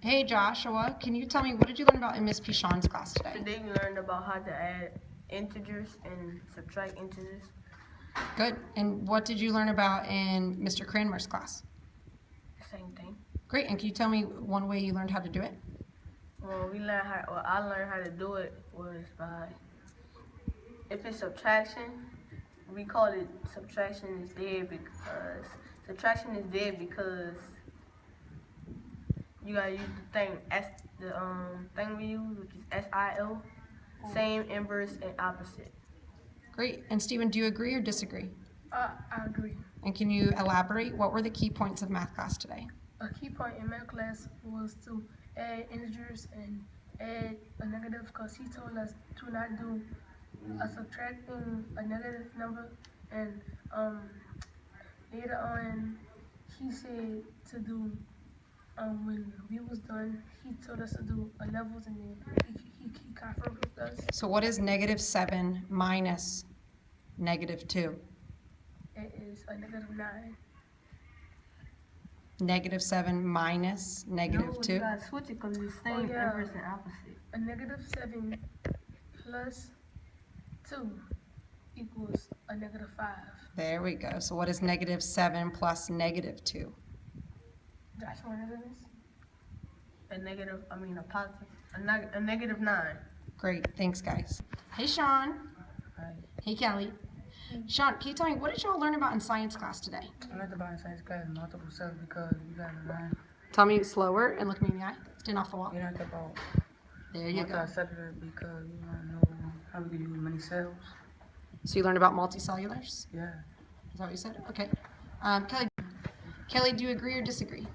Hey Joshua, can you tell me what did you learn about in Miss Pichon's class today? Today we learned about how to add integers and subtract integers. Good. And what did you learn about in Mr. Cranmer's class? Same thing. Great. And can you tell me one way you learned how to do it? Well, I learned how to do it was by, if it's subtraction, we call it subtraction is dead because you gotta use the thing we use, which is SIL, same, inverse, and opposite. Great. And Stephen, do you agree or disagree? I agree. And can you elaborate? What were the key points of math class today? A key point in math class was to add integers and add a negative because he told us to not do a subtracting a negative number, and later on he said to do when we was done he told us to do a levels, and then he confirmed with us. So what is -7 minus -2? It is a -9. -7 minus No, -2? you gotta switch it because it's same, yeah. inverse, and opposite. A -7 plus 2 equals a -5. There we go. So what is -7 plus -2? Josh, you want to do this? A negative 9. Great. Thanks, guys. Hey, Sean. Hi. Hey, Kelly. Sean, can you tell me, what did y'all learn about in science class today? I learned about in science class multiple cells because you gotta learn. Tell me slower and look me in the eye. Stand off the wall. You learned about There you go. multicellular because you wanna know how we can use many cells. So you learned about multicellulars? Yeah. Is that what you said? Okay. Kelly, do you agree or disagree?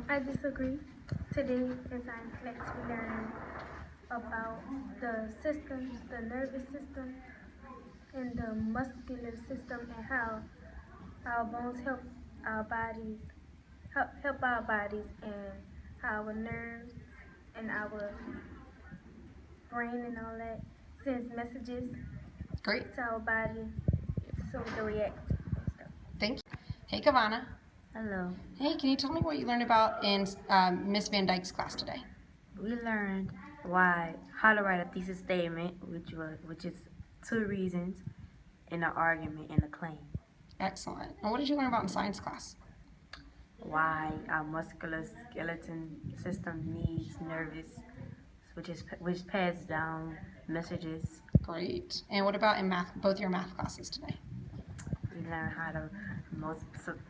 I disagree. Today in science class we learned about the systems, the nervous system and the muscular system, and how our bones help our bodies, and how our nerves and our brain and all that sends messages Great. to our body so we can react and stuff. Thank you. Hey, Kavana. Hello. Hey, can you tell me what you learned about in Miss Van Dyke's class today? We learned how to write a thesis statement, which is 2 reasons in an argument and a claim. Excellent. And what did you learn about in science class? Why our musculoskeletal system needs nervous, which passes down messages. Great. And what about in both your math classes today? We learned how to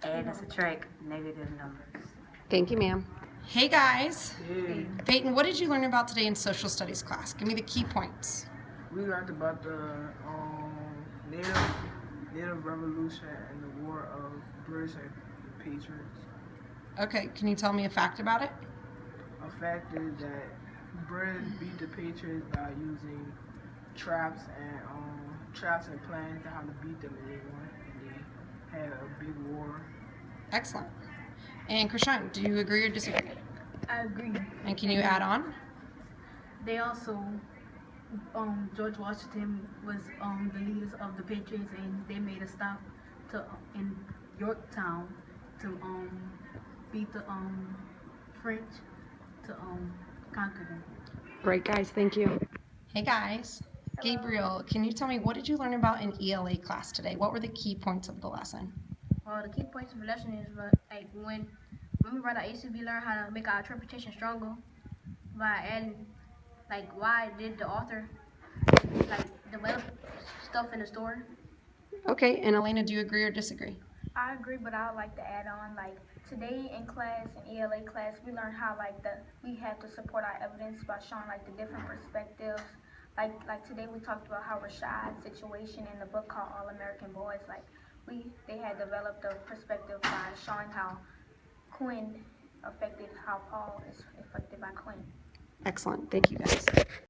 add and subtract negative numbers. Thank you, ma'am. Hey, guys. Hey. Peyton, what did you learn about today in social studies class? Give me the key points. We learned about the Native Revolution and the War of British and the Patriots. Okay, can you tell me a fact about it? A fact is that Britain beat the Patriots by using traps and plans to how to beat them, and they won. And they had a big war. Excellent. And Krishan, do you agree or disagree? I agree. And can you add on? They also, George Washington was the leaders of the Patriots, and they made a stop in Yorktown to beat the French to conquer them. Great, guys. Thank you. Hey, guys. Gabriel, can you tell me what did you learn about in ELA class today? What were the key points of the lesson? Well, the key points of the lesson is like when we write our ACV, we learn how to make our interpretation stronger by adding, like, why did the author develop stuff in the story. Okay, and Elena, do you agree or disagree? I agree, but I would like to add on, like, today in class, in ELA class, we learned how, like, we have to support our evidence by showing, like, the different perspectives. Like today we talked about how Rashad's situation in the book called All American Boys, like, they had developed a perspective by showing how Quinn affected, how Paul is affected by Quinn. Excellent. Thank you, guys.